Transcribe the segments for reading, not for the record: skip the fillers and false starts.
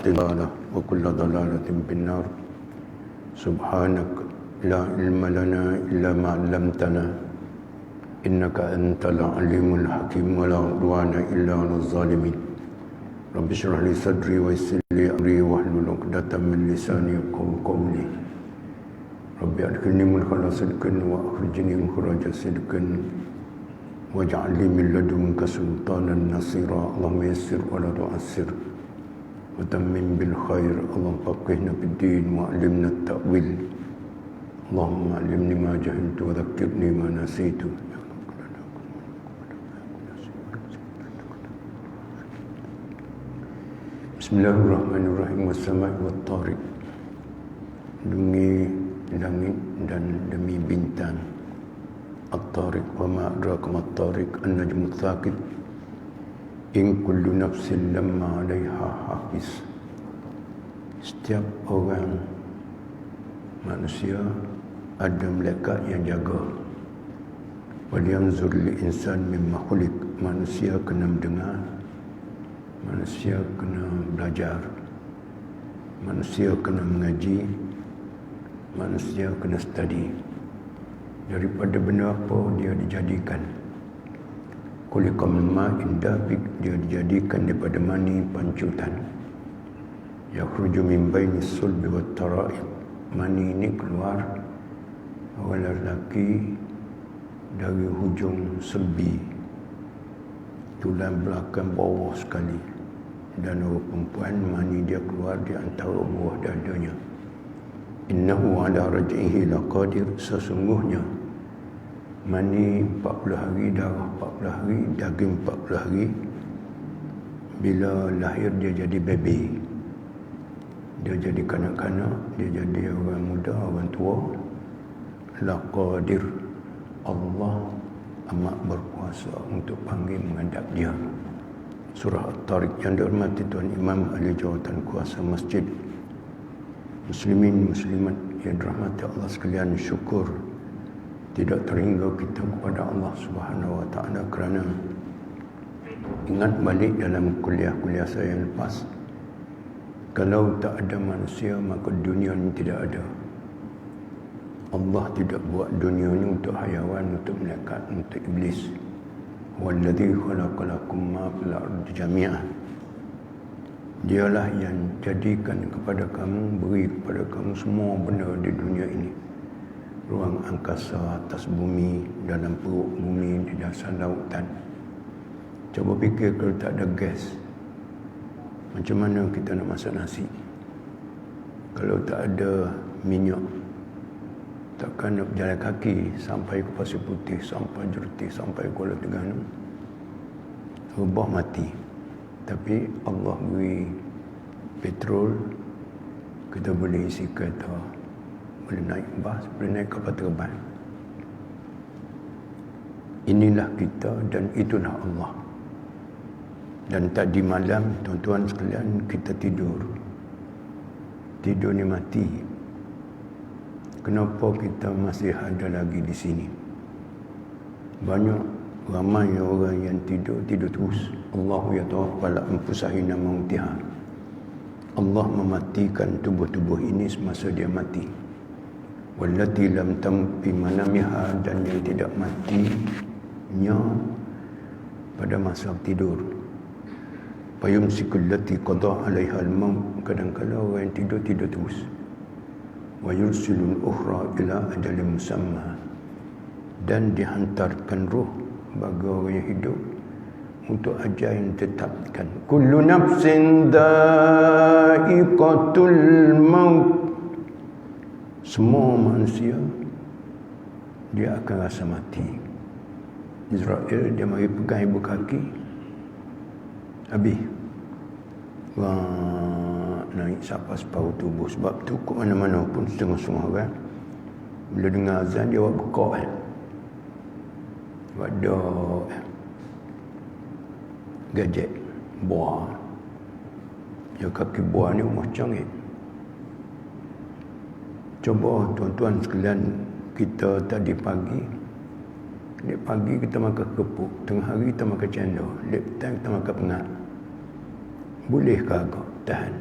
ضلالة وكل ضلالة في النار. سبحانك لا علم لنا إلا ما علمتنا إنك أنت العليم الحكيم ولا عدوان إلا على الظالمين. رب اشرح لي صدري ويسر لي أمري واحلل عقدة من لساني يفقهوا قولي. رب أدخلني مدخل صدق وأخرجني مخرج صدق واجعل لي من لدنك سلطانا نصيرا. اللهم يسر ولا تعسر وتمم بالخير. اللهم فقهنا في الدين وعلمنا التأويل. اللهم علمني ما جهلت وذكرني ما نسيت. Bismillahirrahmanirrahim. Wassamai wattariq. Demi langit dan demi bintang. At-tariq wa ma adraka mat-tariq an-najmu tsaqib. In kullu nafsin lamma 'alaiha hafiz. Setiap orang manusia ada malaikat yang jaga. Wal yanzur lil insan mimma khuliq. Manusia kena mendengar, manusia kena belajar, manusia kena mengaji, manusia kena study. Daripada benda apa dia dijadikan. Khuliqa min ma'in dafiq, dia dijadikan daripada mani pancutan. Yakhruju min baini sulbi wat tara'ib. Mani ini keluar awal lelaki dari hujung sulbi, tulang belakang bawah sekali, dan orang perempuan mani dia keluar di antara buah dadanya. Innahu ala raj'ihi laqadir. Sesungguhnya mani 40 hari, darah 40 hari, daging 40 hari. Bila lahir dia jadi baby, dia jadi kanak-kanak, dia jadi orang muda, orang tua. Laqadir. Allah amat berkuasa untuk panggil menghadap dia. Surah At-Tariq. Yang dihormati Tuan Imam Ahli Jawatan Kuasa Masjid, Muslimin Muslimat yang dirahmati Allah sekalian, syukur tidak terhingga kita kepada Allah Subhanahu Wa Taala kerana ingat balik dalam kuliah-kuliah saya yang lepas, kalau tak ada manusia maka dunia ini tidak ada. Allah tidak buat dunia ini untuk hayawan, untuk malaikat, untuk iblis. Walladzi khalaqalakum ma fil ardi jami'an. Dialah yang jadikan kepada kamu, beri kepada kamu semua benda di dunia ini. Ruang angkasa, atas bumi, dalam perut bumi, di dasar lautan. Cuba fikir kalau tak ada gas, macam mana kita nak masak nasi? Kalau tak ada minyak, takkan nak berjalan kaki sampai ke Pasir Putih, sampai Jerutih, sampai Kuala Terengganu. Rubah mati. Tapi Allah beri petrol, kita boleh isi kereta, boleh naik bas, boleh naik kapal terbang. Inilah kita dan itulah Allah. Dan tadi malam, tuan-tuan sekalian, kita tidur. Tidur ni mati. Kenapa kita masih ada lagi di sini? Banyak, ramai orang yang tidur terus. Allahu yatawaffal anfusahina mautiha. Allah mematikan tubuh-tubuh ini semasa dia mati. Wallati lam tamut fi manamiha, dan yang tidak matinya pada masa tidur. Fayumsikul lati qada 'alaiha al-maut. Kadang-kadang orang yang tidur terus. Wa yursilul ukhra ila ajalin musamma, dan dihantarkan roh bagi orang yang hidup untuk ajal yang ditetapkan. Kullu nafsin dha'iqatul maut. Semua manusia dia akan rasa mati. Israel dia mari pegang ibu kaki, habis naik sampai separuh tubuh. Sebab tu ke mana-mana pun setengah-setengah orang bila dengar azan dia buat bekak, buat dok, gadget buah. Ya, kaki buah ni macam ni. Coba tuan-tuan sekalian, kita tadi pagi kita makan kepuk, tengah hari kita makan cendol, lep time kita makan pengat. Bolehkah agak tahan?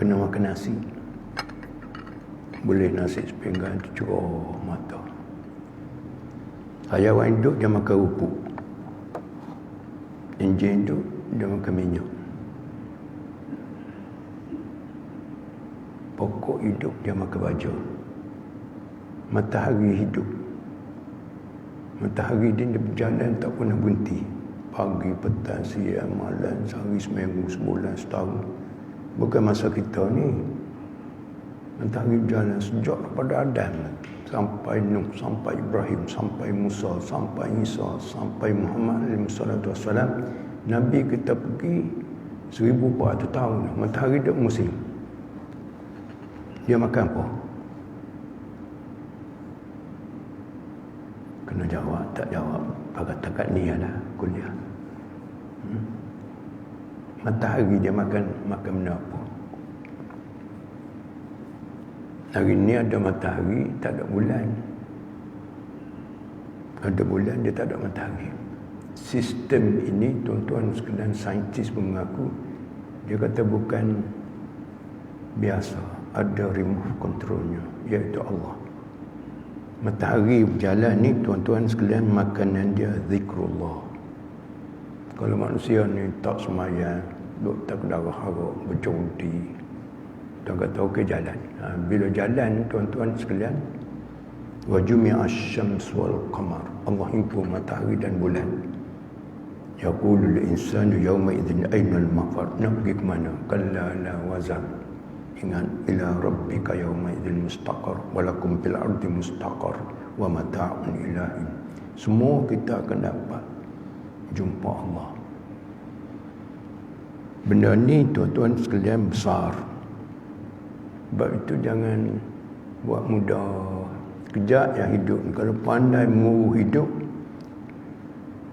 kena makan nasi. Boleh nasi sepinggan cucuk mata. Hayawan hidup dia makan rupuk. Enjin hidup dia makan minyak. Pokok hidup dia makan baja. Matahari hidup. Matahari dia berjalan tak pernah berhenti. Pagi, petang, siang, malam, sehari, seminggu, sebulan, setahun. Bukan masa kita ni. Matahari berjalan sejak daripada Adam sampai Nuh, sampai Ibrahim, sampai Musa, sampai Isa, sampai Muhammad SAW. Nabi kita pergi 1400 tahun. Matahari dia musim. Dia makan apa? Kena jawab, tak jawab. Takat ni adalah kuliah. Matahari dia makan benda apa? Hari ni ada matahari, tak ada bulan. Ada bulan, dia tak ada matahari. Sistem ini, tuan-tuan sekalian, saintis mengaku, dia kata bukan biasa. Ada remote controlnya, iaitu Allah. Matahari berjalan ni, tuan-tuan sekalian, makanan dia zikrullah. Kalau manusia ni tak semayang, duk tak darah harap, berjudi, tuan kata okey jalan. Bila jalan, tuan-tuan sekalian, wa jumi'a asy-syams wal qamar. Allah himpun matahari dan bulan. Yaqulu al-insanu yawma idzin ayna al-mafar. Nak pergi ke mana? Kalla la wazar. Ingat, ila rabbika yawma idzin mustaqar walakum fil ardi mustaqar wa mata'un ilahin. Semua kita akan dapat jumpa Allah. Benda ni tuan-tuan sekalian besar. Sebab itu jangan buat mudah. Kejap yang hidup. Kalau pandai mengurus hidup,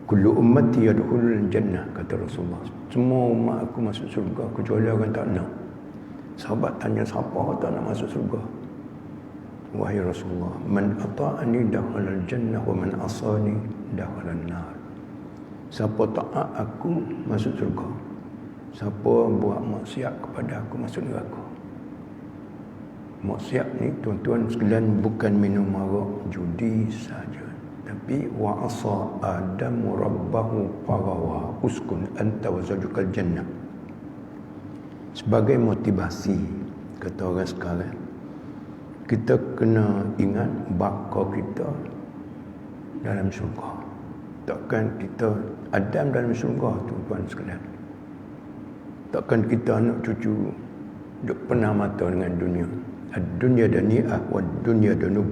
kullu ummati yadkhulul jannah, kata Rasulullah. Semua umat aku masuk surga kecuali orang tak nak. Sahabat tanya, siapa tak nak masuk surga? Wahai Rasulullah, man ata'ani dakhalal jannah wa man asani dakhalan nar. Siapa taat aku masuk surga. Siapa buat maksiat kepada aku masuk neraka. Maksiat ni tuan-tuan sekalian bukan minum arak, judi saja. Tapi wa asa Adamu rabbahu faghawa uskun anta wa zawjukal jannah. Sebagai motivasi, kata orang sekarang, kita kena ingat baka kita dalam syurga. Takkan kita Adam dalam syurga, tuan-tuan sekalian. Takkan kita anak cucu duk pernah mata dengan dunia. Dunia dani'ah wa dunia danub.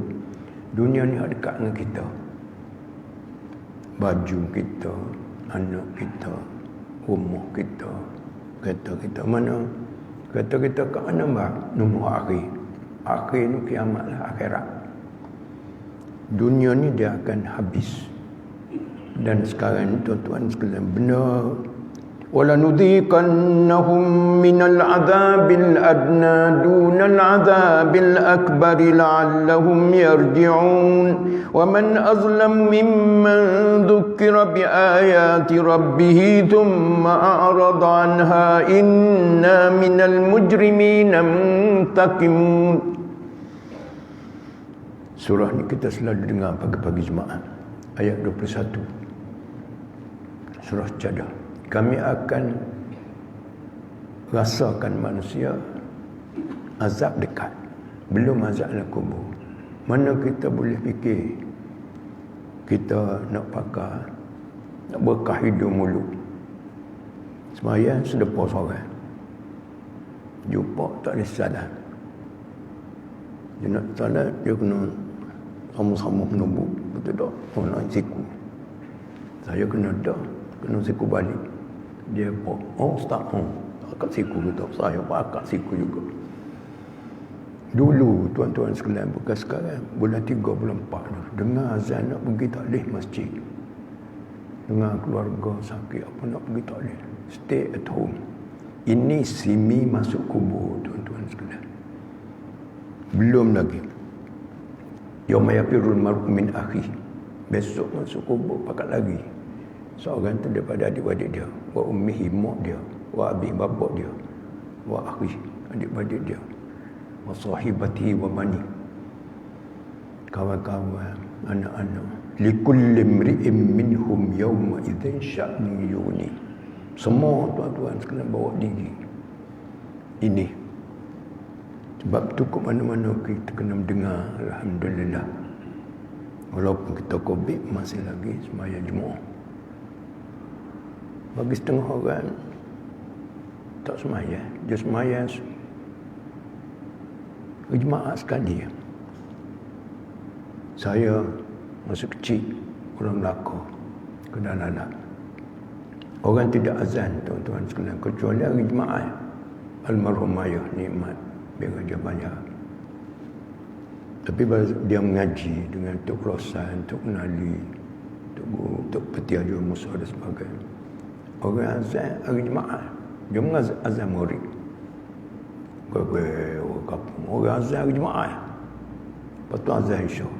Dunia ni dekat dengan kita. Baju kita, anak kita, rumah kita, kereta kita mana? Kereta kita kat mana mbak? Nombor akhir. Akhir ni kiamatlah, akhirat. Dunia ni dia akan habis. Dan sekarang ni tuan-tuan sekalian, benar. وَلَنُذِيقَنَّهُمْ مِنَ الْعَذَابِ الْأَدْنَى دُونَ الْعَذَابِ الْأَكْبَرِ لَعَلَّهُمْ يَرْجِعُونَ وَمَنْ أَظْلَمُ مِمَّنْ ذُكِّرَ بِآيَاتِ رَبِّهِ ثُمَّ أَعْرَضَ عَنْهَا إِنَّا مِنَ الْمُجْرِمِينَ مُنْتَقِمُونَ. Surah ni kita selalu dengar pagi-pagi Jumaat. Ayat 21. Surah Jadah. Kami akan rasakan manusia azab dekat. Belum azab dalam kubur. Mana kita boleh fikir kita nak pakai, nak berkah hidung mulut. Sembahyang sedepah seorang. Jumpa tak ada salat. Dia nak salat, dia kena sama-sama menubuk. Betul tak? Oh, nak siku. Saya kena dah. Kena siku balik. Dia ustaz, akak siku kita. Saya pun akak siku juga. Dulu tuan-tuan sekalian, bukan sekarang, bulan 3, bulan 4 dengar azan nak pergi taklih masjid. Dengar keluarga sakit apa nak pergi taklih. Stay at home. Ini simi masuk kubur, tuan-tuan sekalian. Belum lagi. Yauma yafirrul mar'u min akhihi. Besok masuk kubur pakat lagi. Seorang tu daripada adik-adik dia, wa ummihi, mak dia, wa abi, bapak dia, wa akhi, adik-beradik dia, wa sahibatihi wa bani, kawan-kawan, anak-anak. Likulli imri'in minhum yawma idzin sya'nun yughni. Semua tuan-tuan sekalian bawa diri ini. Sebab tu ke mana-mana kita kena mendengar, alhamdulillah. Walaupun kita COVID masih lagi sembahyang Jumaat. Bagi setengah orang tak sembahyang, dia sembahyang Jumaat sekali. Saya masa kecil orang Melaka ke Dalalat. Orang tidak azan, tuan-tuan sekalian, kecuali hari Jumaat. Almarhum ayah nikmat biar dia bayar. Tapi dia mengaji dengan Tok Rosan, Tok Nali, Tok Petiaja Musa dan sebagainya. Orang azan hari Jumaat, dia mengazan murid. Orang azan hari Jumaat. Lepas tu azan Isyak.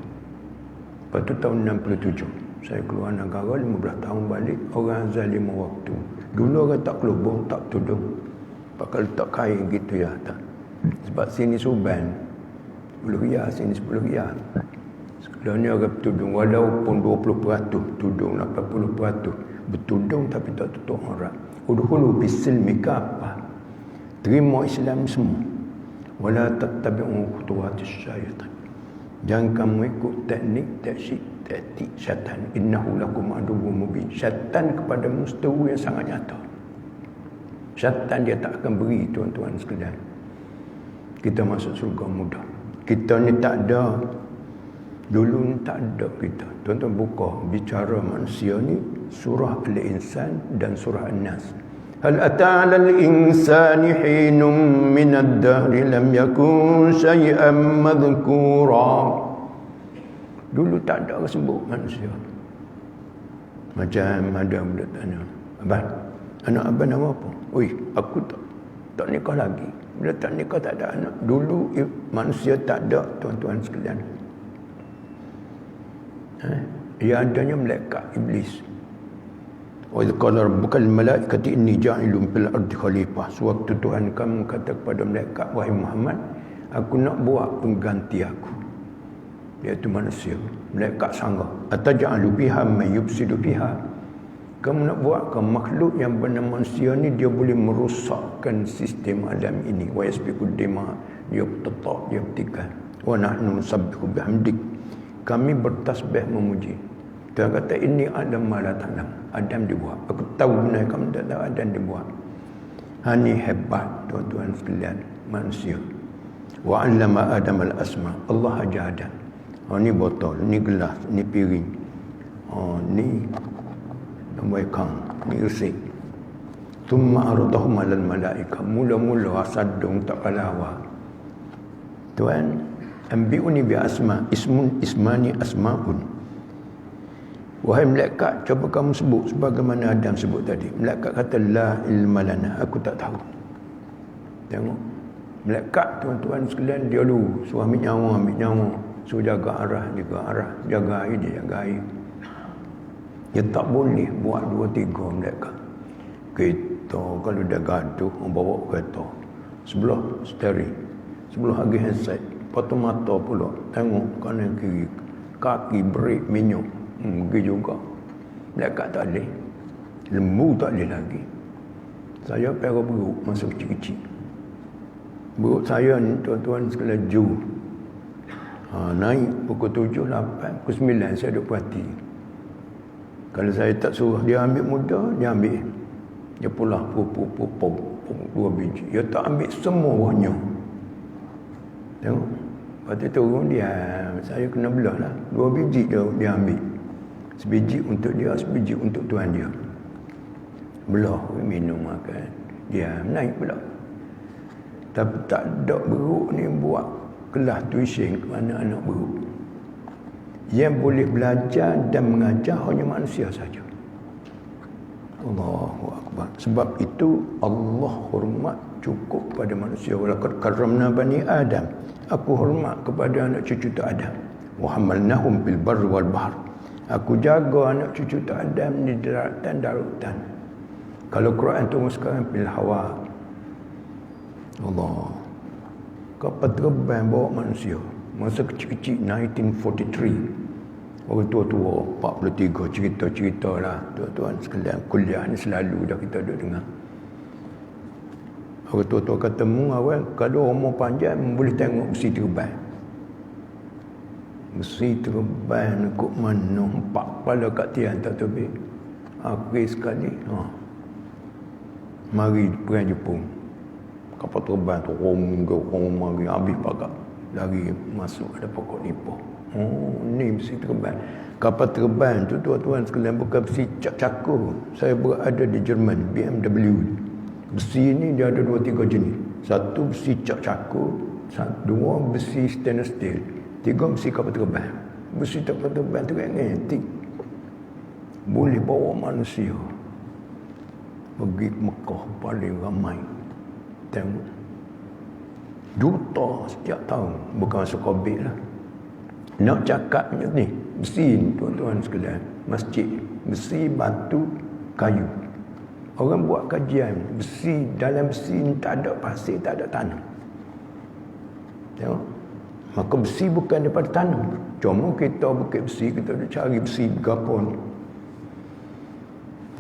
Lepas tu tahun 67, saya keluar negara 15 tahun balik, orang azan 5 waktu. Dulu orang tak kelubung, tak tudung. Pakai letak kain gitu ya. Tak. Sebab sini Suban 10 riyal, sini 10 riyal. Sekarang ni orang bertudung, walaupun 20% tudung, 80% bertudung tapi tak tutup aurat. Udkhulu bisilmi kafah. Terima Islam semua. Wala tattabi'u khutuwatis syaitan. Jangan kamu ikut taktik syaitan. Innahu lakum aduwwum mubin. Syaitan kepada musuh yang sangat nyata. Syaitan dia tak akan beri, tuan-tuan sekalian, kita masuk surga mudah. Kita ni tak ada. Dulu ni tak ada kita. Tuan-tuan buka bicara manusia ni, surah Al-Insan dan surah An-Nas. Hal ata 'alal insani hinum minad dahri lam yakun syai'an madhkura. Dulu tak ada orang sebut manusia. Macam ada budak tanya, abang, anak abang nama apa? Oi, aku tak nikah lagi. Bila tak nikah tak ada anak. Dulu manusia tak ada, tuan-tuan sekalian. Ia adanya malaikat iblis. Wa idh qala rabbuka lil malaikati inni ja'ilun fil ardi khalifah. Sewaktu Tuhan kamu kata kepada malaikat, wahai Muhammad, aku nak buat pengganti aku, iaitu manusia. Malaikat sanggah, ataj'alu biha man yufsidu biha. Kamu nak buatkan makhluk yang bernama manusia ni dia boleh merosakkan sistem alam ini. Wa yasbiqud dima, dia tetap dia petikan. Wa nahnu nusabbihu bihamdik. Kami bertasbih memuji. Tuhan kata ini Adam ma la ta'lam. Adam dibuat. Aku tahu benar kamu tak tahu, Adam dibuat. Ini hebat, tuan-tuan sekalian, manusia. Wa 'allama Adam al-asma. Allah ajar Adam. Ni botol, ni gelas, ni piring. Ni kang, ni resik. Thumma aradahum 'alal malaikah. Mula-mula asadung tak kalawa. Tuan, ambi'uni bi asma, ismani asma'un. Wahai malaikat, cuba kamu sebut sebagaimana Adam sebut tadi. Malaikat kata la ilma lana, aku tak tahu. Tengok, malaikat, tuan-tuan sekalian, dia lu suruh ambil nyawa, suruh jaga arah, jaga air, dia jaga air. Dia tak boleh buat 2-3 malaikat. Kita kalau dah gaduh, orang bawa kereta sebelah steering, sebelah lagi handset, potong mata pula, tengok kanan kiri, kaki brake minyak, begitu juga. Malaikat tak boleh, lembu tak boleh lagi. Saya pergi beruk masa kecil-kecil. Beruk saya ni, tuan-tuan sekalian, naik pukul 7, 8, pukul 9 saya duduk perhati. Kalau saya tak suruh dia ambil muda, dia ambil. Dia pulang pupuk 2 biji. Dia tak ambil semua buahnya. Tengok. Lepas tu turun dia, saya kena belah lah. 2 biji dia ambil. Sebiji untuk dia, sebiji untuk tuan dia. Belah, minum, makan. Dia naik pula. Tapi tak ada beruk ni buat kelas tuition ke mana anak beruk. Yang boleh belajar dan mengajar hanya manusia saja. Allahu Akbar. Sebab itu Allah hormat cukup pada manusia. Walaqad karramna bani Adam. Aku hormat kepada anak cucu tu Adam. Wa hamalnahum bil barri wal bahr. Aku jaga anak cucu tu Adam di daratan, daratan. Kalau Quran tu sekarang bil hawa. Allah. Kapal terbang bawa manusia. Masa kecil-kecil 1943. Orang tua-tua 43 cerita-cerita lah. Tuan-tuan sekalian, kuliah ni selalu dah kita duduk dengar. Orang tua-tua kata awal kalau umur panjang boleh tengok besi terbang. Besi terbang kok mana 4 kepala kat tiang tak terbit. Akhir sekali. Mari perang Jepun. Kapal terbang tu orang mari habis pakat. Lari masuk ada pokok nipah. Ni besi terbang. Kapal terbang tu tuan-tuan sekalian bukan besi cakur. Saya berada di Jerman, BMW. Besi ni dia ada 2-3 jenis. Satu besi cakur, dua besi stainless steel, 3 besi kapal terbang. Besi kapal terbang tu kan antik. Boleh bawa manusia pergi ke Mekah paling ramai. Tengok. Juta setiap tahun. Bukan masuk COVID lah. Nak cakap macam ni. Besi ni tuan-tuan sekalian. Masjid. Besi, batu, kayu. Orang buat kajian. Besi, dalam besi ni tak ada pasir, tak ada tanah. Tengok. Maka besi bukan daripada tanah. Cuma kita bukit besi, kita ada cari besi berapa ni.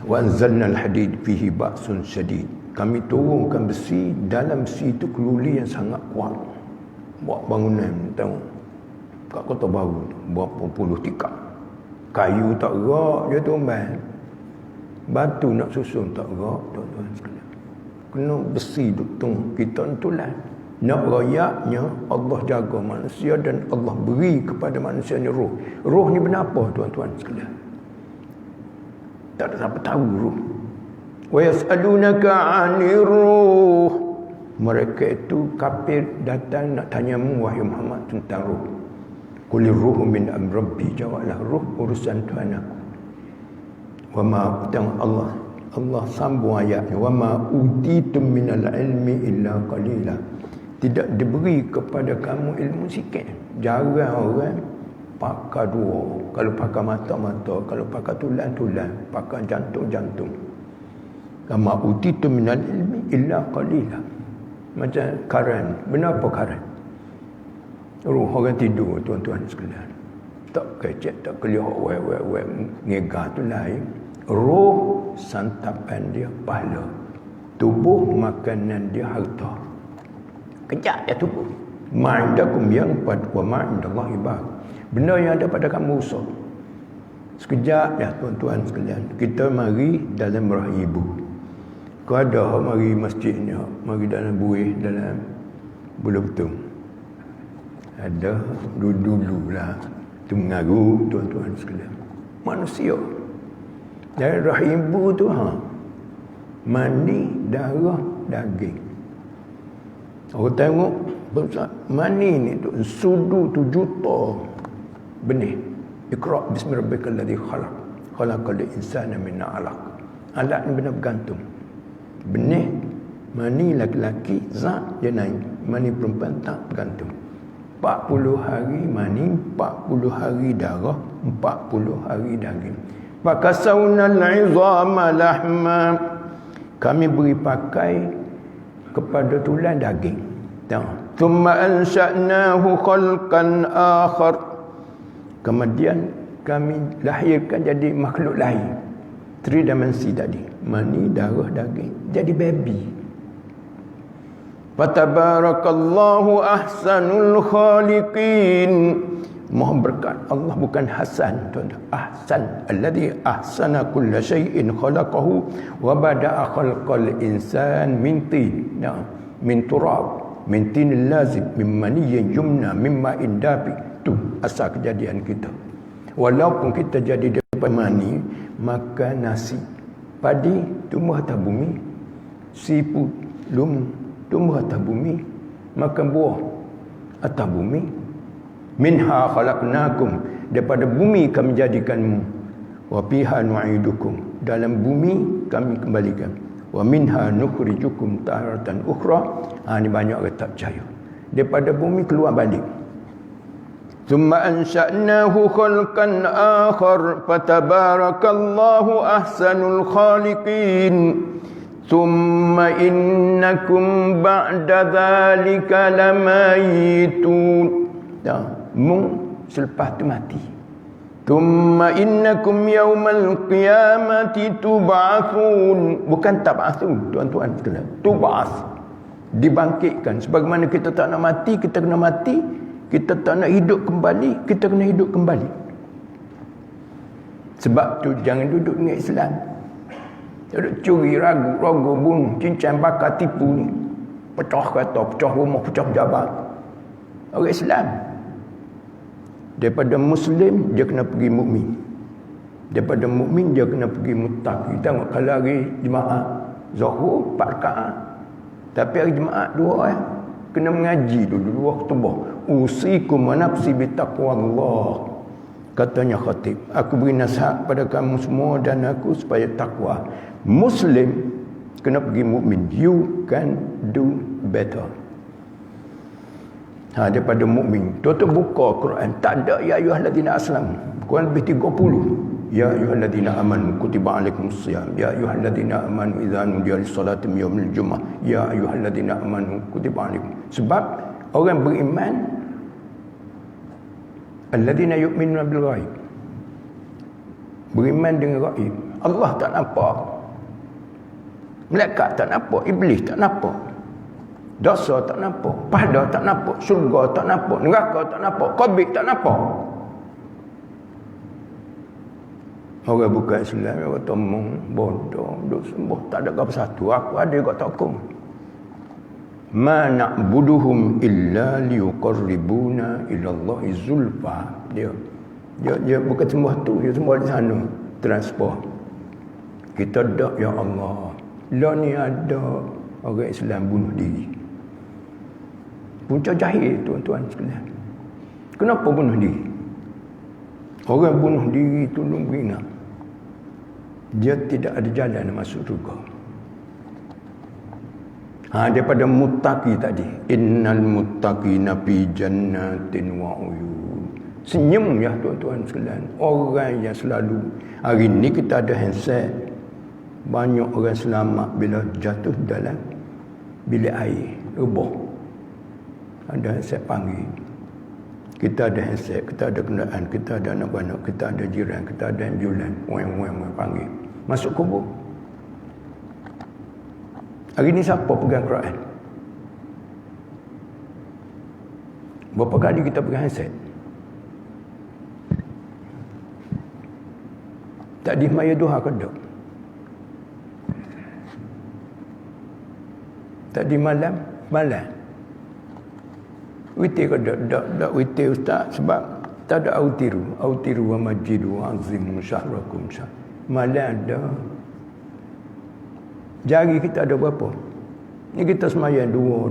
Wa anzalna al-hadid fihi ba'sun syadid. Kami turunkan besi, dalam besi itu keluli yang sangat kuat. Buat bangunan, tengok. Kat Kota Baru tu, berapa puluh tikar. Kayu tak gerak, dia tumbang. Batu nak susun tak gerak, tuan-tuan sekalian. Kena besi tu, kita entulah. Nak rayaknya, Allah jaga manusia dan Allah beri kepada manusia ni roh. Roh ni benda apa, tuan-tuan sekalian? Tak ada siapa tahu roh. Wa yas'alunaka 'anir ruh. Mereka itu kafir datang nak tanyamu wahai Muhammad tentang roh. Qul ruhu min amri rabbi, jawablah roh urusan Tuhan aku. Wa ma Allah sambung ayatnya, wa ma utitum minal ilmi illa qalila. Tidak diberi kepada kamu ilmu sikit. Jarang orang pakai dua. Kalau pakai mata-mata, kalau pakai tulang-tulang, pakai jantung-jantung. Kama utitu minal ilmi illa qalila. Macam karan. Benar apa karan? Ruh orang tidur, tuan-tuan sekalian. Tak kecek, tak kelihok, wek, ngegah tu lain. Ruh santapan dia pahala. Tubuh makanan dia harta. Kejap dia tubuh. Ma'indakum yang wa ma'indallahi baq. Benda yang ada pada kamu rusak. Sekejap ya tuan-tuan sekalian. Kita mari dalam rahim ibu. Kau ada mari masjid ni, mari dalam buih, dalam bulu betung. Ada dulu-dululah. Itu mengaru tuan-tuan sekalian. Manusia. Dari rahim ibu tu mani, darah, daging. Orang tengok mani ni tu sudu 7 juta benih. Iqra bismi rabbikal ladzi khalaq. Khalaqal insana min 'alaq. Alaq ni benar bergantung. Benih mani laki-laki zat dia naik. Mani perempuan tak bergantung. 40 hari mani, 40 hari darah, 40 hari daging. Fakasawnal 'izama lahma. Kami beri pakai kepada tulang daging. Thumma ansha'nahu khalqan akhar. Kemudian kami lahirkan jadi makhluk lain. 3 dimensi tadi. Mani, darah, daging. Jadi baby. Fatabarakallahu ahsanul khaliqin. Maha berkat Allah bukan Hasan, tuan-tuan. Ahsan, alladhi ahsana kulla syai'in khalaqahu wa bada'a khalqal insan min tin, min turab, min tin lazim, min maniyyin yumna, mimma indabi. Tu asal kejadian kita. Walaupun kita jadi daripada mani, makan nasi, padi tumbuh atas bumi, siput tumbuh atas bumi, makan buah atas bumi. Minha khalaqnakum, daripada bumi kami jadikanmu. Wa fiha nu'idukum, dalam bumi kami kembalikan. Wa minha nukhrijukum taratan ukhra. Ni banyak orang tak percaya. Daripada bumi keluar balik. Thumma ansha'nahu khalqan akhar fatabarakallahu ahsanul khaliqin. Thumma innakum ba'da dhalika lamayitun. Selepas tu mati. Thumma innakum yawmal qiyamati tub'atsun. Bukan tab'atsun, tuan-tuan sekalian. Tub'ats. Dibangkitkan. Sebagaimana kita tak nak mati, kita kena mati. Kita tak nak hidup kembali, kita kena hidup kembali. Sebab tu jangan duduk dengan Islam. Duduk curi, ragu, bunuh, cincang, bakar, tipu ni. Pecah kata, pecah rumah, pecah pejabat. Orang Islam. Daripada Muslim, dia kena pergi mukmin. Daripada mukmin dia kena pergi muttaqi. Tengok kalau hari Jumaat, Zuhur, 4 rakaat. Tapi hari Jumaat 2 orang. Kena mengaji dulu 2 khutbah. Usikum wa nafsi bitaqwallah. Katanya khatib, aku beri nasihat pada kamu semua dan aku supaya takwa. Muslim kena pergi mukmin. You can do better. Daripada mukmin. Tuan-tuan buka Quran, tak ada ya ayyuhallazina aslamu. Quran lebih 30. Ya ayyuhallazina amanu kutiba alaikumusiyam. Ya ayyuhallazina amanu idza nudiya lis-salati min yaumil jumu'ah. Ya ayyuhallazina amanu kutiba alaikum. Sebab orang beriman alladzina yu'minuna bil ghaib. Beriman dengan ghaib. Allah tak nampak. Malaikat tak nampak, iblis tak nampak. Dosa tak nampak, pahala tak nampak, syurga tak nampak, neraka tak nampak, qabr tak nampak. Orang bukan Islam, orang kata bodoh, duk sembuh, tak ada apa satu. Aku ada kat takum. Ma na'buduhum illa liyuqarribuna ila Allahi zulfa. Dia bukan sembah tu, dia sembah di sana. Transport. Kita dak ya Allah. Lah ni ada orang Islam bunuh diri. Punca jahil tuan-tuan sekalian. Kenapa bunuh diri? Orang bunuh diri tolong bina. Dia tidak ada jalan masuk surga. Daripada muttaqi tadi. Innal muttaqina fi jannatin wa uyun. Senyum ya tuan-tuan sekalian. Orang yang selalu, hari ni kita ada handset. Banyak orang selamat bila jatuh dalam bilik air, rebah. Ada handset panggil. Kita ada handset, kita ada kenderaan, kita ada anak-anak, kita ada jiran, kita ada ambulan. Weng panggil. Masuk kubur. Hari ni siapa pegang Quran? Berapa kali kita pegang handset? Tak dimaya duha ke tak? Tak di malam? Witir ke tak? Tak witir ustaz. Sebab tak ada autiru. Autiru wa majidu wa azimu syahrakum syah. Malam ada. Jari kita ada berapa? Ni kita semayang dua.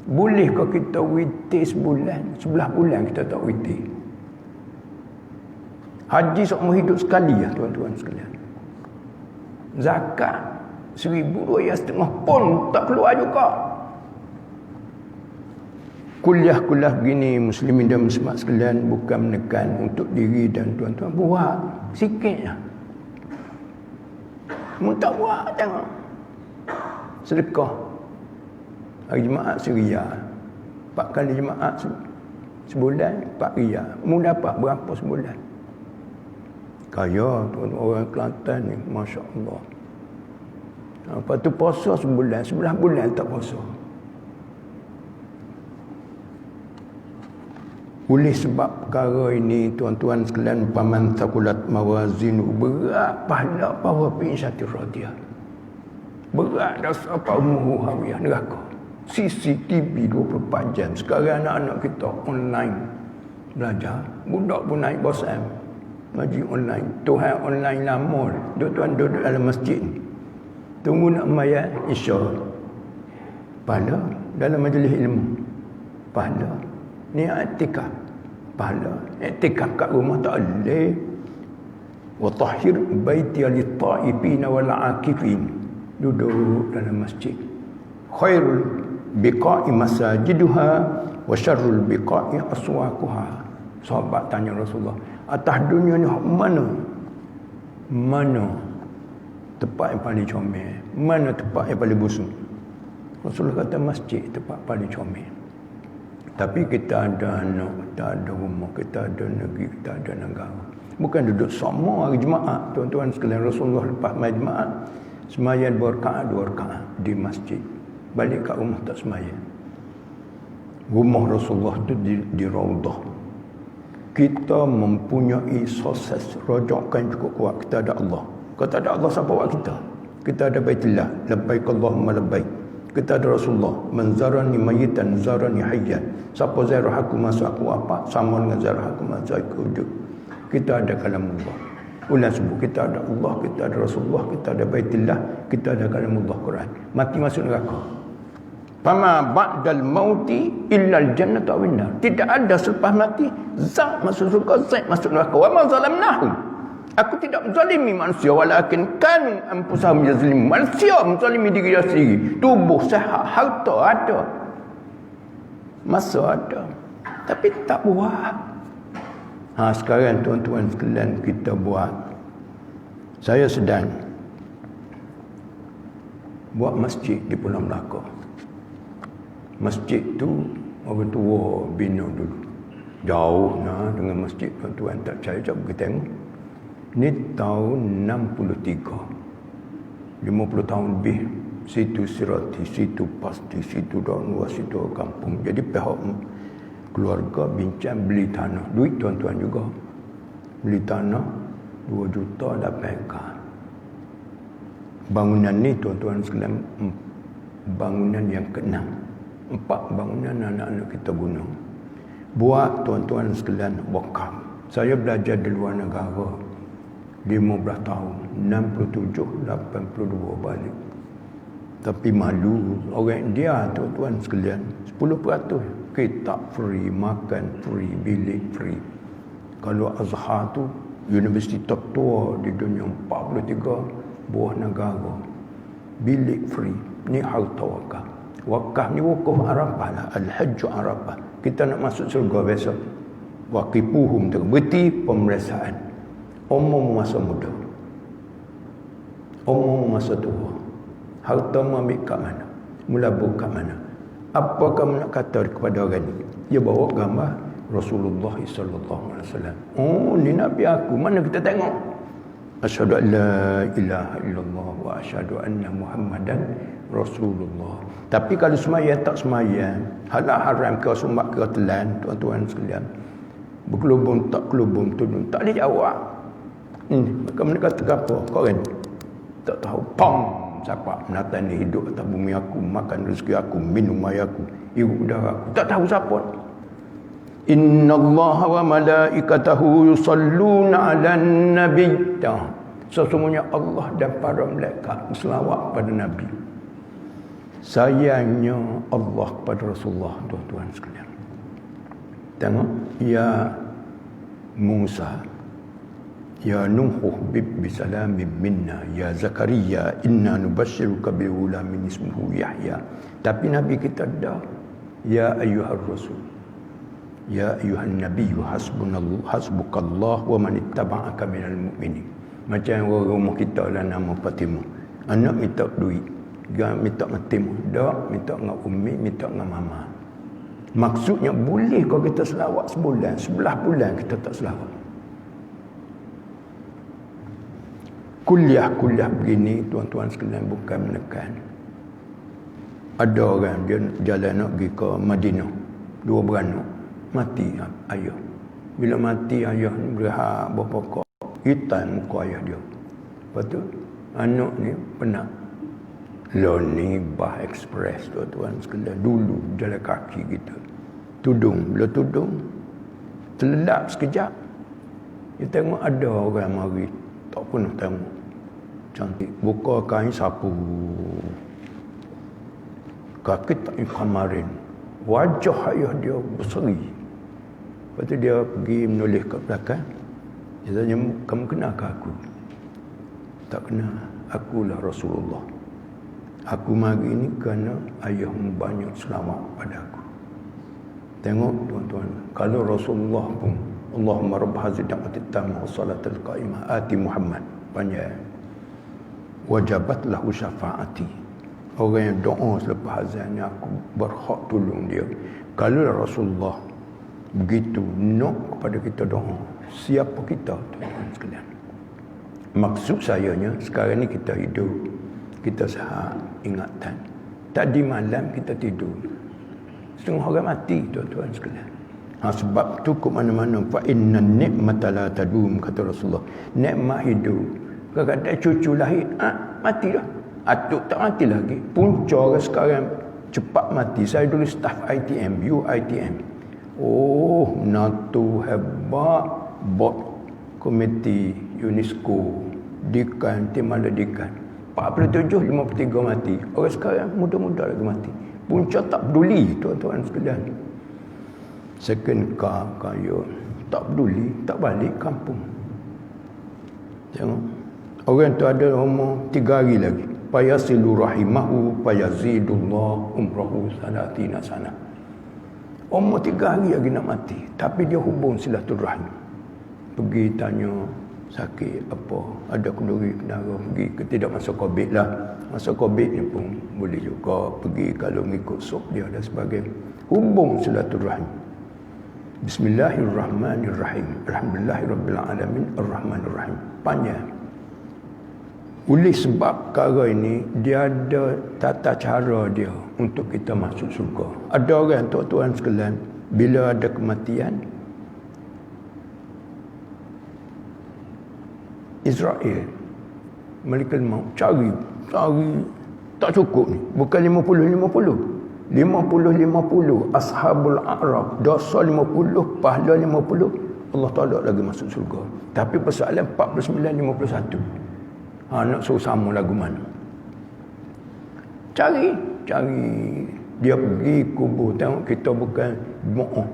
Bolehkah kita witir sebulan? 11 bulan kita tak witir. Haji seumur hidup sekali ya tuan-tuan sekalian. Zakat 1,250 pun tak keluar juga. Kuliah-kuliah begini muslimin dan muslimat sekalian bukan menekan untuk diri dan tuan-tuan. Buat sikit je. Mu tak buat tengok. Sedekah. Hari Jumaat RM1. 4 kali Jumaat sebulan RM4. Mu dapat berapa sebulan? Kaya tuan orang Kelantan ni, Masya Allah. Lepas tu puasa sebulan, 11 bulan tak puasa. Oleh sebab perkara ini tuan-tuan sekalian, paman takulat mawazinu, berat pahala para pensyati radiyah. Berat dosa paumuhu hawiyah neraka. CCTV 24 jam. Sekarang anak-anak kita online belajar. Budak pun naik bosan. Ngaji online. Tuhan online lama. Tuan-tuan duduk dalam masjid. Tunggu nak mayat Isya. Pahala dalam majlis ilmu. Pahala. Ni i'tikaf. Pahala. I'tikaf kat rumah tak boleh. Wa tahhir baiti lit-ta'ifin wal 'akifin. Duduk dalam masjid. Khairul biqa'i masajiduha wa syarrul biqa'i aswaquha. Sahabat tanya Rasulullah, atas dunia ni mana? Mana tempat yang paling comel? Mana tempat yang paling busuk? Rasulullah kata masjid tempat paling comel. Tapi kita ada anak, kita ada rumah, kita ada negeri, kita ada negara. Bukan duduk semua hari Jumaat. Tuan-tuan sekalian, Rasulullah lepas main Jumaat, sembahyang 2 rakaat di masjid. Balik kat rumah tak sembahyang. Rumah Rasulullah tu di Raudah. Kita mempunyai sukses, rojokan cukup kuat. Kita ada Allah. Kalau tak ada Allah, siapa buat kita? Kita ada Baitullah, labbaik Allahumma labbaik. Kita ada Rasulullah, man zarani mayitan zarani hayyan. Siapa ziarah aku masa aku apa, sama dengan ziarah aku masa aku hidup. Kita ada kalamullah. Ulang sebut, kita ada Allah, kita ada Rasulullah, kita ada Baitullah, kita ada kalamullah Quran. Mati masuk neraka. Fama ba'dal mauti illa al-jannatu aw an-nar. Tidak ada selepas mati zat masuk surga, zat masuk neraka. Wa ma zalamnahum. Aku tidak menzalimi manusia, walakin kanu anfusahum yazlimun. Manusia menzalimi diri dia sendiri. Tubuh sihat, harta ada, masa ada, tapi tak buat. Sekarang tuan-tuan sekalian, kita buat. Saya sedang buat masjid di Pulau Melaka. Masjid tu orang tua bina dulu. Jauh dengan masjid, tuan-tuan tak percaya, jom kita tengok. Ni tahun 63. 50 tahun lebih. Situ Sirati, situ Pasti, situ Daun, situ kampung. Jadi pihak keluarga bincang beli tanah. Duit tuan-tuan juga. Beli tanah 2 juta 8 Bangunan ni tuan-tuan sekalian, bangunan yang ke-6. 4 bangunan anak-anak kita guna. Buat tuan-tuan sekalian wakaf. Saya belajar di luar negara 15 tahun, 67, 82 balik. Tapi malu orang India tuan-tuan sekalian, 10% kitab free, makan free, bilik free. Kalau Azhar tu universiti tertua di dunia, 43 buah negara, bilik free. Ni harta wakaf. Wakaf ni wukuf Arafah lah, Al-Hajj Arafah. Kita nak masuk surga besok, waqifuhum tu berarti pemeriksaan umum masa muda, umum masa tua. Harta mu ambil kat mana, mulabur kat mana. Apa kamu nak kata kepada orang ni? Dia bawa gambar Rasulullah sallallahu alaihi wasallam. Oh, ni nabi aku. Mana kita tengok? Asyhadu an la ilaha illallah wa asyhadu anna Muhammadan Rasulullah. Tapi kalau sembahyang tak sembahyang, halal haram ke sumbat ke telan, tuan-tuan sekalian, berkelubung tak kelubung tudung, tak ada jawab. Kamu nak kata apa? Kau kan tak tahu. Pam, siapa menatan ni hidup atas bumi aku, makan rezeki aku, minum air aku, hirup udara aku, tak tahu siapa. Innallaha wa malaikatahu yusalluna 'alan nabi. Sesungguhnya Allah dan para malaikat berselawat pada Nabi. Sayangnya Allah kepada Rasulullah, tuan-tuan sekalian. Tengok, ya Musa, ya Nuh bisalamin minna, ya Zakaria inna nubashiruka bi ghulamin ismuhu Yahya. Tapi Nabi kita dah, ya ayyuhar rasul, ya ayyuhan nabiyyu hasbukallah wa man ittaba'aka minal mu'minin. Macam orang rumah kita lah nama Fatimah. Anak minta duit, dia minta ngetim, dak minta dengan umi, minta dengan mama. Maksudnya boleh kalau kita selawat sebulan, 11 bulan kita tak selawat. Kuliah begini tuan-tuan sekalian bukan menekan. Ada orang dia jalan nak pergi ke Madinah, 2 beranak, mati ayah. Bila mati ayah ni berehat berpokok, hitam muka ayah dia. Lepas tu anak ni penat. Lo ni bah express tuan-tuan sekalian. Dulu jalan kaki kita, tudung, bila tudung terlelap sekejap. Dia tengok ada orang mari, tak pernah tengok, cantik, buka kain sapu, kaki tak kemarin, wajah ayah dia berseri. Lepas tu dia pergi menulis kat belakang. Dia tanya, kamu kenalkah aku? Tak kenal. Akulah Rasulullah. Aku mari ini kerana ayahmu banyak selawat pada aku. Tengok tuan-tuan, kalau Rasulullah pun, Allahumma rabb hazi da'watit tammah wa salatul qa'imah ati Muhammad, panjang. wajabat lahu syafaati. Orang yang doa selepas azan ni aku berhak tolong dia. Kalau Rasulullah begitu nak kepada kita doa, siapa kita, tuan-tuan sekalian? Maksud sayanya sekarang ni kita hidup, kita sihat ingatan. Tadi malam kita tidur, setengah orang mati, tuan-tuan sekalian. Sebab tu ke mana-mana, fa inna ni'mata la tadum, kata Rasulullah. Nikmat hidup, kadang-kadang cucu lahir, mati dah. Atuk tak mati lagi. Punca orang sekarang cepat mati. Saya dulu staff ITM, UITM. Oh, NATO hebat, bot komiti UNESCO, Dikan, Timala Dikan. 47, 53 mati. Orang sekarang muda-muda lagi mati. Punca tak peduli, tuan-tuan sekalian. Second car kaya, tak peduli, tak balik kampung. Tengok, orang tu ada umur 3 hari lagi. Fayasilu rahimahu fayazidullah umrahu salatina sana. Umur 3 hari lagi nak mati, tapi dia hubung silaturahim. Pergi tanya sakit apa, ada kenduri kenara, pergi ke, tidak masa Covid lah. Masa Covid ni pun boleh juga pergi kalau mengikut sop dia dan sebagainya. Hubung silaturahim. Bismillahirrahmanirrahim. Alhamdulillahirabbil alamin arrahmanirrahim. Panjang. Oleh sebab perkara ini, dia ada tata cara dia untuk kita masuk surga. Ada orang, tuan-tuan sekalian, bila ada kematian, Israel, Malaikat Maut, cari, tak cukup ni. Bukan 50-50. Ashabul A'raf, dosa 50, pahala 50, Allah Ta'ala lagi masuk surga. Tapi persoalan 49-51. Nak suruh sama lagu mana? Cari. Dia pergi kubur, tengok kita bukan bohong.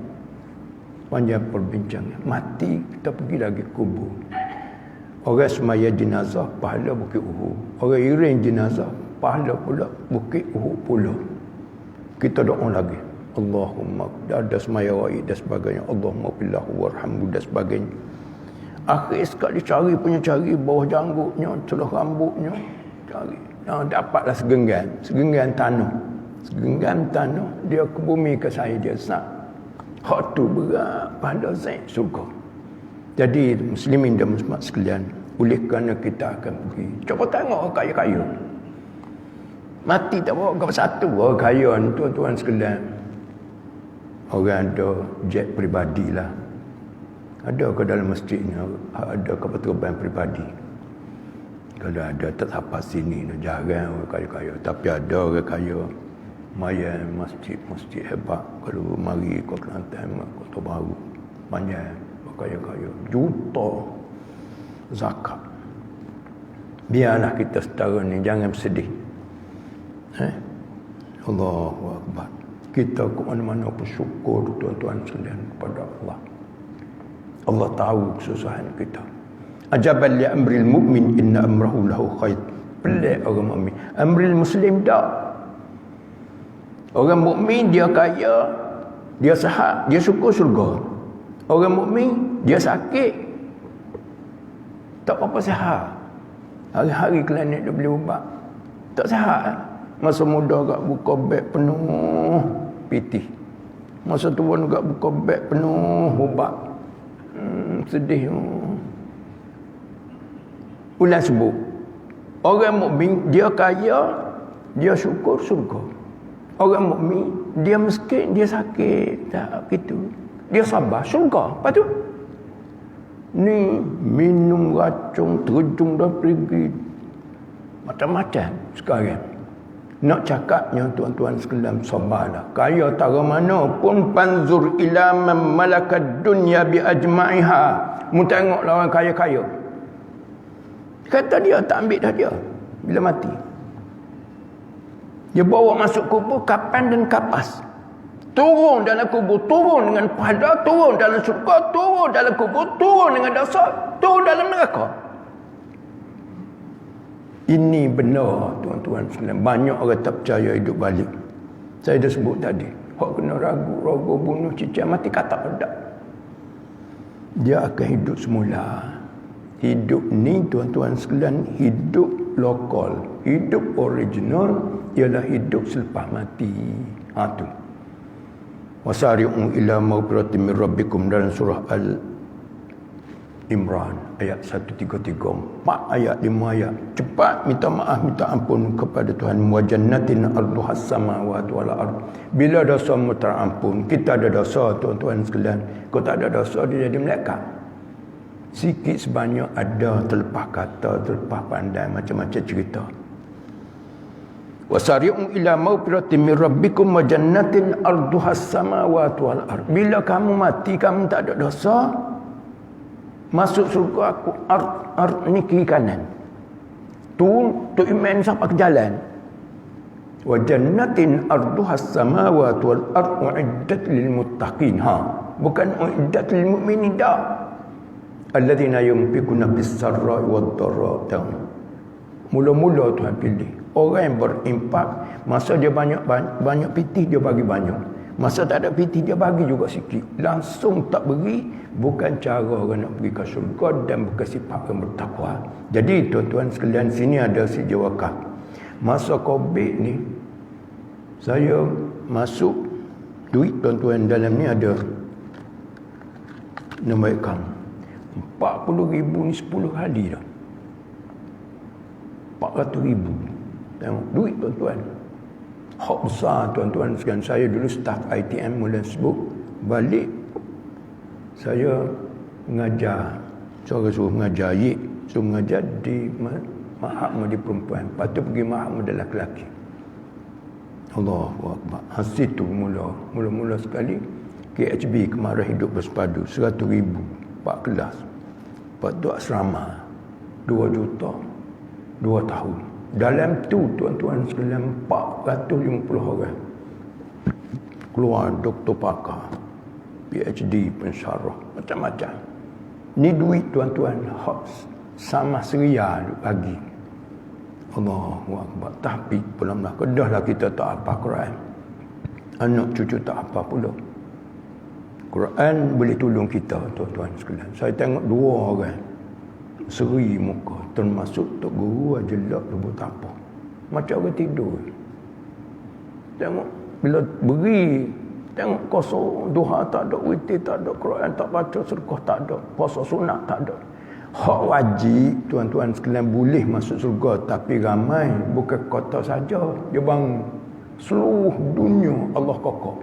Panjang perbincangan. Mati, kita pergi lagi kubur. Orang semaya jenazah, pahala Bukit Uhud. Orang iring jenazah, pahala pula Bukit Uhud pula. Kita doa lagi. Allahumma, ada semaya raid dan sebagainya. Allahumma billahu warhamhu dan sebagainya. Akhir sekali cari bawah janggutnya, celah rambutnya, cari. Dapatlah segenggam tanah. Dia ke bumi ke saya dia sat. Hak tu berat pada Zaid surga. Jadi muslimin dan muslimat sekalian, oleh kerana kita akan pergi, cuba tengok orang kaya-kaya. Mati tak bawa ke satu orang kaya ni, tuan-tuan sekalian. Orang ada jet peribadi lah. Ada ke dalam masjid ni, ada ke peterban peribadi. Kalau ada tak sampai sini, jarang orang kaya-kaya. Tapi ada orang kaya, mayan masjid hebat. Kalau mari ke Kelantan, Kota Baru, banyak orang kaya-kaya. Juta zakat. Biarlah kita setara ni, jangan bersedih. Allahu Akbar. Kita ke mana-mana bersyukur, tuan-tuan sekalian, kepada Allah. Allah tahu kesusahan kita. Ajaban li amril mu'min inna amrahu lahu khair. Pelik orang mukmin. Amril muslim tak. Orang mukmin dia kaya, dia sihat, dia syukur surga. Orang mukmin dia sakit, tak apa-apa sihat. Hari-hari klinik dia beli ubat, tak sihat. Masa muda agak buka beg penuh pitih. Masa tua agak buka beg penuh ubat. Sedih. Ulang sebut, orang mukmin dia kaya, dia syukur surga. Orang mukmin dia miskin, dia sakit, tak gitu. Dia sabar surga. Lepas tu ni minum racun, terjun dah pergi macam-macam sekarang. Nak cakapnya tuan-tuan sekalian, sabarlah. Kaya tara mana pun, panzur ila man malakad dunya bi ajma'iha. Mu tengoklah orang kaya-kaya. Kata dia tak ambil dah dia bila mati. Dia bawa masuk kubur kapan dan kapas. Turun dalam kubur, turun dengan pahala, turun dalam syurga, turun dalam kubur, turun dengan dosa, turun dalam neraka. Ini benar, tuan-tuan sekalian. Banyak orang tak percaya hidup balik. Saya dah sebut tadi. Hak kena ragu, bunuh, cicak, mati, kata tak. Dia akan hidup semula. Hidup ni, tuan-tuan sekalian, hidup lokal. Hidup original ialah hidup selepas mati. Tu. Wasari'u ila maghfiratin min rabbikum dalam surah Al-Imran ayat 133. 4 ayat 5 ayat. Cepat minta maaf, minta ampun kepada Tuhan. Wa jannatin arduhas samawati wal ard. Bila dosamu terampun, kita ada dosa tuan-tuan sekalian. Kau tak ada dosa, dia jadi malaikat. Sikit sebanyak ada terlepas kata, terlepas pandai, macam-macam cerita. Wasari'u ila maghfiratin min rabbikum wa jannatin arduhas samawati wal ard. Bila kamu mati, kamu tak ada dosa, masuk surga aku ni kiri kanan. Tu iman sampai ke jalan. Wa jannatin arduhas samawati wal ard uiddat lil muttaqin. Bukan uiddat lil mu'minin dah. Alladzina yunfiquna bis sarra'i wad dharra. Mula-mula Tuhan pilih orang yang berimpak. Masa dia banyak pitih, dia bagi banyak. Masa tak ada pitih, dia bagi juga sikit. Langsung tak beri. Bukan cara orang nak pergi ke syurga dan bukan sifat orang bertakwa. Jadi tuan-tuan sekalian, sini ada si Jawakah. Masa COVID ni, saya masuk duit tuan-tuan dalam ni ada nombor akaun 40,000 ni 10 kali dah. 400,000. Tengok duit tuan-tuan. Hak besar tuan-tuan sekalian. Saya dulu staf ITM mula sebut. Balik saya mengajar. Saya suruh mengajar suruh mengajar di Mahad Mudi Perempuan. Lepas tu pergi Mahad Mudi Lelaki. Allahu Akbar. Hasil tu mula-mula sekali KHB Kemaran Hidup Bersepadu 100,000 4 kelas. Lepas tu asrama 2 juta 2 tahun. Dalam tu tuan-tuan sekalian 450 orang keluar doktor pakar, PhD, pensyarah, macam-macam. Ni duit tuan-tuan hak sama seria bagi. Allahu Akbar. Tapi pulang-pulang kedahlah kita tak apa Quran. Anak cucu tak apa pula. Quran boleh tolong kita tuan-tuan sekalian. Saya tengok 2 orang seri muka, termasuk Tok Guru ajelak lebut apa. Macam orang tidur. Tengok bila beri, tengok kosong, duha tak ada, witir tak ada, Quran tak baca, sedekah tak ada, puasa sunat tak ada. Hak wajib tuan-tuan sekalian boleh masuk surga, tapi ramai bukan kota saja dia bangun. Seluruh dunia Allah kokok.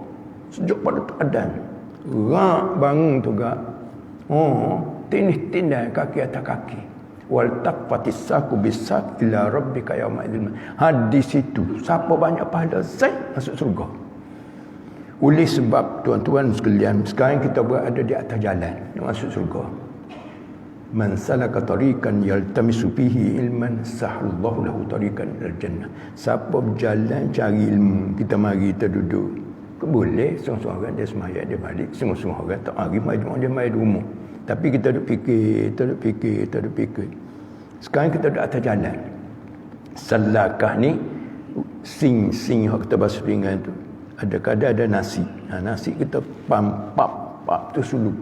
Sejak pada adan. Rak bangun tu gak. Tinih-tindai kaki atas kaki. Wal taqfatis saku bisak ila rabbika yauma idzin. Hadis itu siapa banyak pahala zaid masuk surga. Oleh sebab tuan-tuan sekalian, sekarang kita berada di atas jalan nak masuk surga. Man salaka tariqan yaltamisu fihi ilman sahallahu lahu tariqan ilal jannah. Siapa berjalan cari ilmu, kita mari kita duduk. Boleh seorang-seorang orang dia sembahyang dia balik, seorang-seorang orang tak mari majmuk dia mai di rumah. Tapi kita duk fikir. Sekarang kita duduk atas jalan. Salakah ni sing hak kita basuh pinggan tu. Ada kadang ada nasi. Nasi kita pap tu suluk.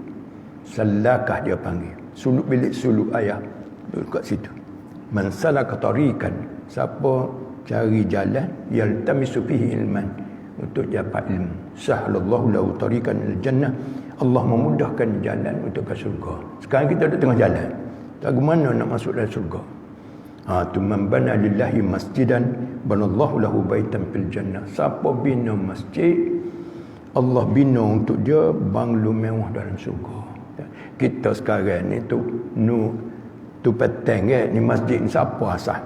Salakah dia panggil. Suluk bilik suluk ayah. Duduk kat situ. Man salaka tariqan. Siapa cari jalan yaltamisu fihi ilman, untuk dapat ilmu. Sahalallahu lahu tariqan ilal jannah. Allah memudahkan jalan untuk ke surga. Sekarang kita duduk tengah jalan. Tak ke mana nak masuk dalam surga. Tu man bana lillahi masjidan banallahu lahu baitan fil jannah. Siapa bina masjid, Allah bina untuk dia banglo mewah dalam surga. Kita sekarang ni tu petang ni masjid ni siapa asal?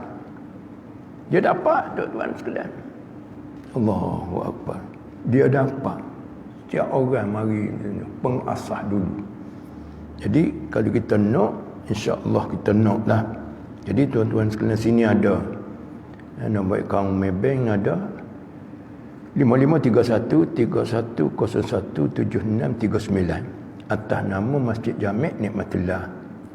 Dia dapat tuan-tuan sekalian. Allahu Akbar. Dia dapat. Setiap orang mari pengasah dulu. Jadi kalau kita nak, insya-Allah kita nak lah. Jadi tuan-tuan sekalian, sini ada nombor akaun Maybank ada 553131017639 atas nama Masjid Jami' Nikmatillah,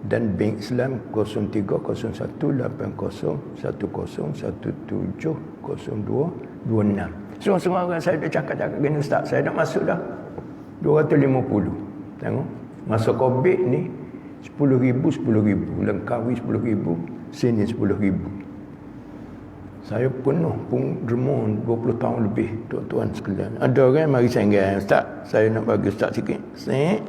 dan Bank Islam 03011010170226. Semua orang saya dah cakap gini, Ustaz, saya nak masuk dah 250. Tengok masa COVID ni 10,000 lengkawi 10,000, sini 10,000. Saya penuh pun derma 20 tahun lebih, tuan-tuan sekalian. Ada orang mari sanggah, Ustaz, saya nak bagi Ustaz sikit. Sek.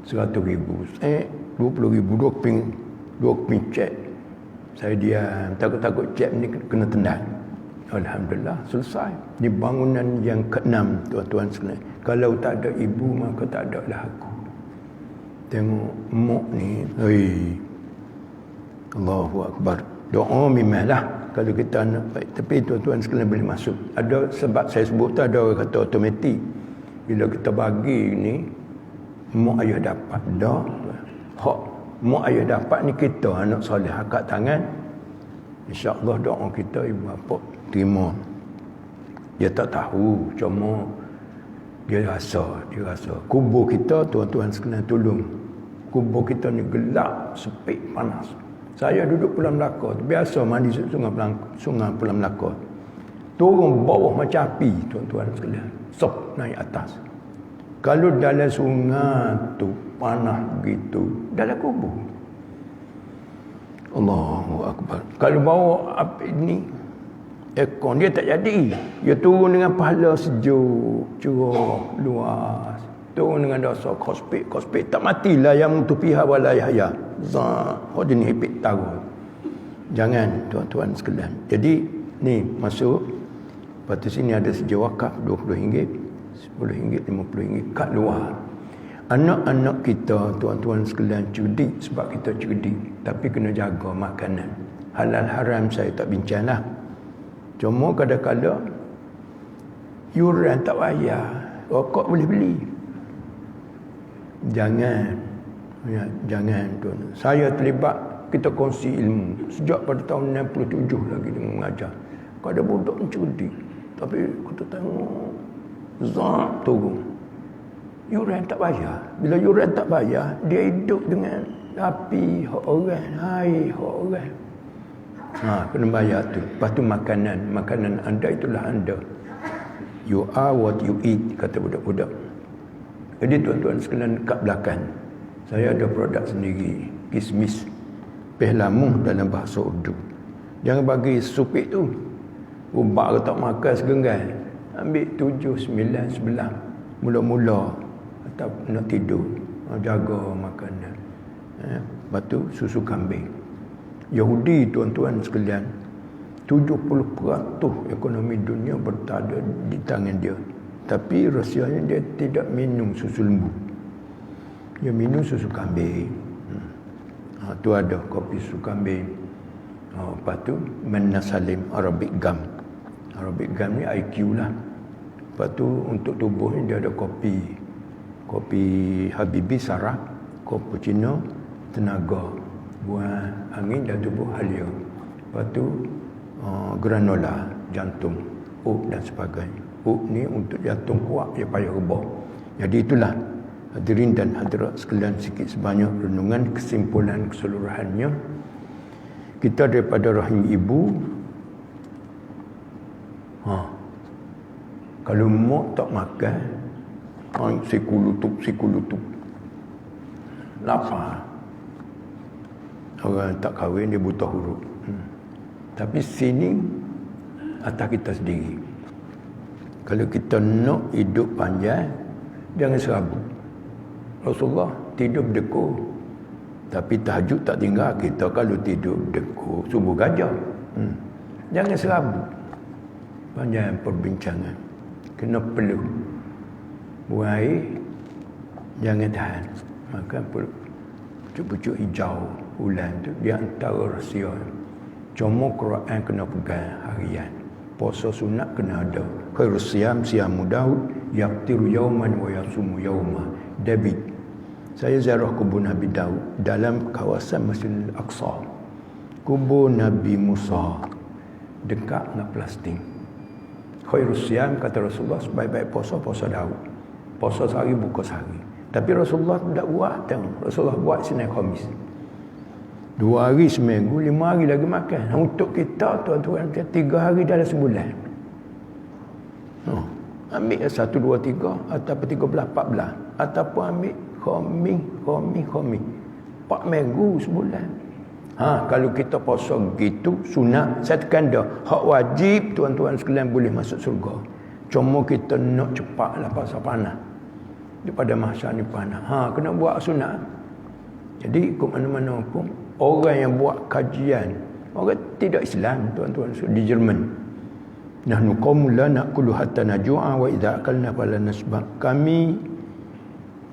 100,000. Sek. 20,000, dua keping cek. Saya diam, takut-takut cek ni kena tendang. Alhamdulillah, selesai. Di bangunan yang ke-6, tuan-tuan sekalian. Kalau tak ada ibu, maka tak ada lah aku. Tengok mak ni, Allahu Akbar. Doa memanglah kalau kita nak baik. Tapi tuan-tuan sekalian boleh masuk. Ada sebab saya sebut tu, ada orang kata automatik. Bila kita bagi ni, mak ayah dapat. Dah. Hak mak ayah dapat ni kita anak soleh angkat tangan. InsyaAllah doa kita ibu bapa terima. Dia tak tahu, cuma dia rasa. Kubur kita, tuan-tuan sekalian, tolong. Kubur kita ni gelap, sepik, panas. Saya duduk Pulau Melaka, biasa mandi sungai Pulau Melaka. Turun bawah macam api, tuan-tuan sekalian. Sop naik atas. Kalau dalam sungai tu panas begitu, dalam kubur. Allahu Akbar. Kalau bawa api ni, aircon dia tak jadi. Dia turun dengan pahala sejuk, cerah, luas. Turun dengan dosa kospek. Tak matilah yang tupiha wala yahya. Hodin hipik tahu. Jangan, tuan-tuan sekalian. Jadi ni masuk. Lepas tu sini ada sejuh wakaf RM20, RM10, RM50 kat luar. Anak-anak kita, tuan-tuan sekalian, cerdik sebab kita cerdik. Tapi kena jaga makanan. Halal haram saya tak bincang lah. Cuma kadang-kadang yuran tak payah. Rokok boleh beli. Jangan tuan. Saya terlibat, kita kongsi ilmu sejak pada tahun 67 lagi dengan mengajar. Kada budak ni cerdik, tapi kita tengok zat turun. Yuran tak bayar. Bila yuran tak bayar, dia hidup dengan api hak orang, air hak orang. Kena bayar tu. Lepas tu makanan anda itulah anda. You are what you eat, kata budak-budak. Jadi tuan-tuan sekalian, kat belakang saya ada produk sendiri, kismis pehlamuh dalam bahasa Urdu. Jangan bagi supik tu. Ubak tak makan segenggan. Ambil 7, 9, 11. Mula-mula atau nak tidur, jaga makanan. Lepas tu susu kambing. Yahudi, tuan-tuan sekalian, 70% ekonomi dunia berada di tangan dia. Tapi rahsianya dia tidak minum susu lembu. Dia minum susu kambing. Tu ada kopi susu kambing. Lepas tu Menasalim Arabic Gum. Arabic Gum ni IQ lah. Lepas tu untuk tubuh ni dia ada kopi. Kopi Habibi Sarah, cappuccino, tenaga, buang angin dan tubuh halia. Lepas tu granola, jantung, oat dan sebagainya. Oat ni untuk jantung kuat, dia payah rebah. Jadi itulah hadirin dan hadirat sekalian, sikit sebanyak renungan kesimpulan keseluruhannya. Kita daripada rahim ibu, kalau mak tak makan, siku lutut lapar. Orang tak kahwin dia buta huruf. Tapi sini atas kita sendiri. Kalau kita nak hidup panjang, jangan serabut. Rasulullah tidur berdekur, tapi tahajud tak tinggal. Kita kalau tidur berdekur, subuh gajah. Jangan serabut. Panjang perbincangan. Kena perlu. Buang air, jangan tahan. Makan pucuk-pucuk hijau ulan tu, dia antara rahsia. Cuma Quran kena pegang harian. Puasa sunat kena ada. Khairus siyam siyamu Daud, yaftiru yauman wa yasumu yauma. David. Saya ziarah kubur Nabi Daud dalam kawasan Masjidil Aqsa. Kubur Nabi Musa dekat dengan Palestin. Khairus siyam, kata Rasulullah, sebaik-baik puasa Daud. Puasa sehari, buka sehari. Tapi Rasulullah tidak buat. Rasulullah buat Senin Khamis. 2 hari seminggu, 5 hari lagi makan. Untuk kita, tuan-tuan, 3 hari dalam sebulan. Ambil 1, 2, 3 ataupun 13, 14. Ataupun ambil Khamis 4 minggu sebulan. Kalau kita puasa gitu sunat, saya tekan dah. Hak wajib tuan-tuan sekalian boleh masuk surga. Cuma kita nak cepatlah pasal panah. Daripada masa ni panah. Kena buat sunat. Jadi ikut mana-mana pun orang yang buat kajian, orang tidak Islam tuan-tuan di Jerman. Nahnu qaumun la naqulu hatta najua wa idza akalna fala nasbah. Kami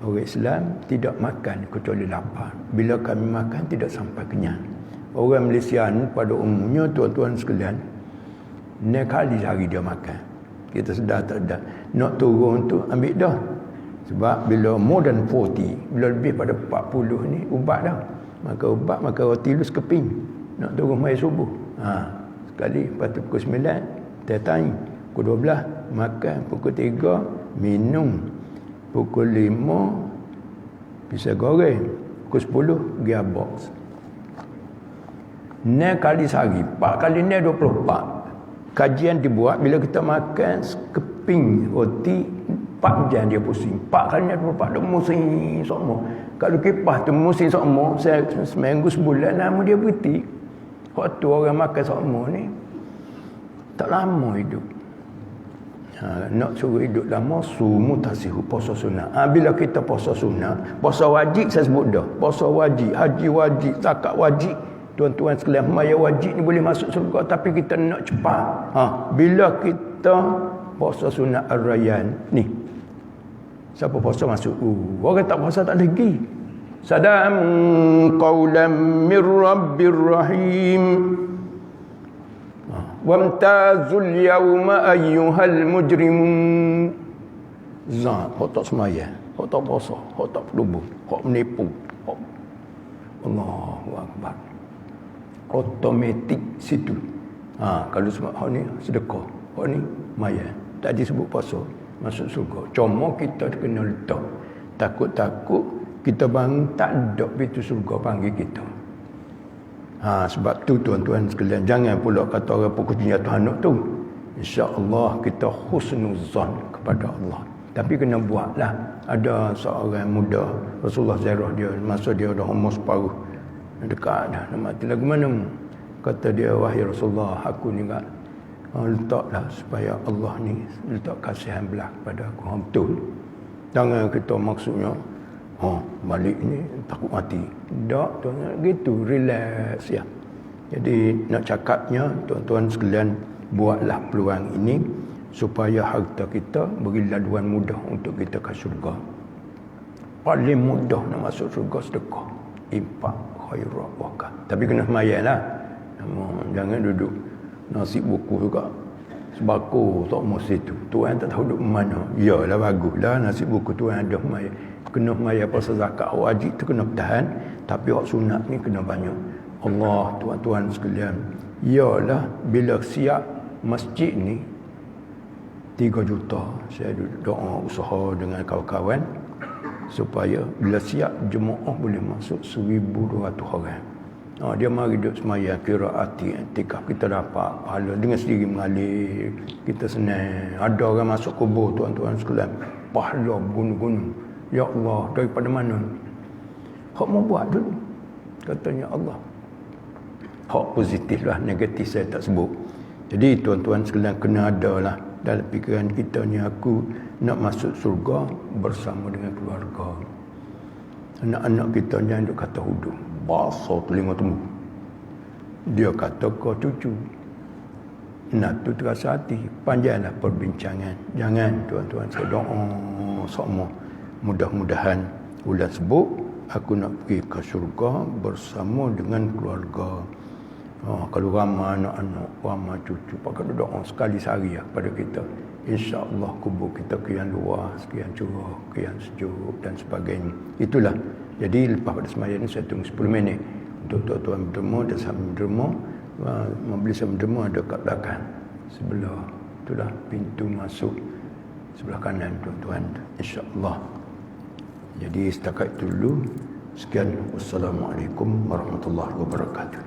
orang Islam tidak makan kecuali lapar. Bila kami makan tidak sampai kenyang. Orang Malaysia ni pada umumnya tuan-tuan sekalian, 9 kali sehari dia makan. Kita sedar tak sedar. Nak turun tu ambil dah. Sebab bila more than 40, bila lebih pada 40 ni ubat dah. Makan roti lu sekeping. Nak turun mai subuh. Sekali lepas tu pukul 9 teh time. Pukul 12 makan, pukul 3 minum. Pukul 5 pisau goreng. Pukul 10 gearbox. 9 kali sehari. 4 kali 9 24. Kajian dibuat bila kita makan sekeping roti 4 jam dia pusing. 4 kali 24 dia pusing semua. Kalau kipas tu pusing semua, seminggu sebulan lama dia berhenti. Waktu orang makan semua ni tak lama hidup. Nak suruh hidup lama, sumu tasihu, puasa sunat. Bila kita puasa sunat, puasa wajib saya sebut dah. Puasa wajib, haji wajib, zakat wajib. Tuan-tuan sekalian, maya wajib ni boleh masuk surga, tapi kita nak cepat. Bila kita puasa sunat ar-rayyan ni, siapa puasa masuk? Orang tak puasa tak lagi. Sadam qawlan mir rabbir rahim. Wamtazul yawma ayyuhal mujrimun. Hak tak semaya, hak tak puasa, hak tak pelubur, hak menipu. Allahu Akbar. Automatik situ. Kalau sebab hak ni sedekah, hak ni maya. Tak disebut puasa, masuk surga. Cuma kita kena letak. Takut-takut kita bang tak ada pintu surga panggil kita. Sebab tu tuan-tuan sekalian, jangan pula kata orang pukul Tuhan tu. InsyaAllah kita husnuzan kepada Allah. Tapi kena buatlah. Ada seorang muda, Rasulullah ziarah dia, masa dia dah umur separuh, dekat dah nak mati lagu mana. Kata dia, wahai Rasulullah, aku ni kat letaklah supaya Allah ni letak kasihan belah kepada aku. Betul. Jangan kita maksudnya balik ni takut mati. Tak, tuan, gitu, relax ya. Jadi nak cakapnya tuan-tuan sekalian, buatlah peluang ini supaya harta kita beri laluan mudah untuk kita ke syurga. Paling mudah nak masuk syurga sedekah, infak, khairat, wakaf. Tapi kena semayanglah. Jangan duduk nasib buku juga. Sebako tak mesti tu. Tuan tak tahu duduk mana. Yalah baguslah nasib buku tuan ada semayang. Kena semayang pasal zakat wajib tu kena tahan. Tapi hak sunat ni kena banyak. Allah tuan-tuan sekalian. Yalah bila siap masjid ni 3 juta. Saya doa usaha dengan kawan-kawan supaya bila siap jemaah boleh masuk 1,200 orang. Dia mari duduk semayang qiraati i'tikaf, kita dapat pahala dengan sendiri mengalir, kita senang. Ada orang masuk kubur tuan-tuan sekalian, pahala gunung-gunung. Ya Allah, daripada mana ni? Hak mau buat dulu, katanya Allah. Hak positif lah, negatif saya tak sebut. Jadi tuan-tuan sekalian kena ada lah dalam fikiran kita ni, aku nak masuk surga bersama dengan keluarga. Anak-anak kita jangan duk kata hudung, basah telinga temu. Dia kata kau cucu. Nak tu terasa hati. Panjanglah perbincangan. Jangan tuan-tuan, saya doa semua. Mudah-mudahan bulan sebut aku nak pergi ke syurga bersama dengan keluarga. Kalau ramai anak-anak, ramai cucu, pakai doa sekali sehari pada kita. InsyaAllah kubur kita kian luas, kian curah, kian sejuk dan sebagainya. Itulah. Jadi lepas pada sembahyang ni saya tunggu 10 minit untuk tuan-tuan berderma dan sahabat berderma. Majlis berderma ada kat belakang sebelah. Itulah pintu masuk sebelah kanan tuan-tuan, insya-Allah. Jadi setakat itu dulu. Sekian. Wassalamualaikum warahmatullahi wabarakatuh.